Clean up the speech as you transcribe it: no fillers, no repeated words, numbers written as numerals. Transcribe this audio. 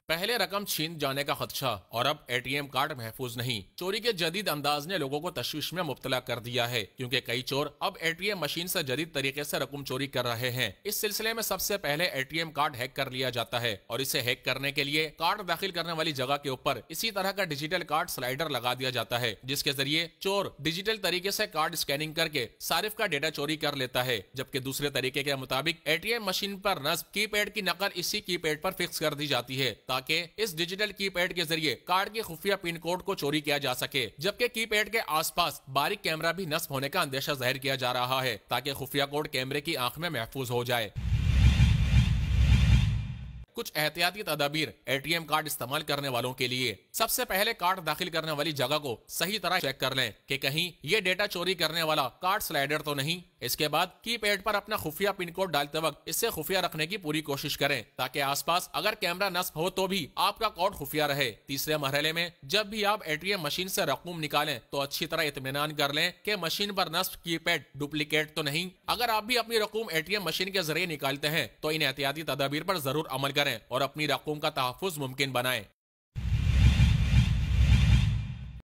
पहले रकम छीन जाने का खदशा और अब एटीएम कार्ड महफूज नहीं। चोरी के जदीद अंदाज ने लोगों को तशवीश में मुब्तला कर दिया है, क्योंकि कई चोर अब एटीएम मशीन से जदीद तरीके से रकम चोरी कर रहे हैं। इस सिलसिले में सबसे पहले एटीएम कार्ड हैक कर लिया जाता है और इसे हैक करने के लिए कार्ड दाखिल करने वाली जगह के ऊपर इसी तरह का डिजिटल कार्ड स्लाइडर लगा दिया जाता है, जिसके जरिए चोर डिजिटल तरीके से कार्ड स्कैनिंग करके सारिफ का डेटा चोरी कर लेता है। जबकि दूसरे तरीके के मुताबिक एटीएम मशीन पर नस्ब कीपैड की नकल इसी कीपैड पर फिक्स कर दी जाती है, ताकि इस डिजिटल कीपैड के जरिए कार्ड के खुफिया पिन कोड को चोरी किया जा सके। जबकि कीपैड के आसपास बारीक कैमरा भी नस्ब होने का अंदेशा जाहिर किया जा रहा है, ताकि खुफिया कोड कैमरे की आंख में महफूज हो जाए। कुछ एहतियाती तदाबीर एटीएम कार्ड इस्तेमाल करने वालों के लिए। सबसे पहले कार्ड दाखिल करने वाली जगह को सही तरह चेक कर लें कि कहीं ये डेटा चोरी करने वाला कार्ड स्लाइडर तो नहीं। इसके बाद कीपैड पर अपना खुफिया पिन कोड डालते वक्त इसे खुफिया रखने की पूरी कोशिश करें, ताकि आसपास अगर कैमरा नस्ब हो तो भी आपका कोड खुफिया रहे। तीसरे मरहले में जब भी आप एटीएम मशीन से रकूम निकालें तो अच्छी तरह इत्मीनान कर लें कि मशीन पर नस्ब कीपैड डुप्लीकेट तो नहीं। अगर आप भी अपनी रकूम एटीएम मशीन के जरिए निकालते हैं तो इन एहतियाती तदाबीर पर जरूर अमल करें और अपनी रकूम का तहफ्फुज मुमकिन बनाएं।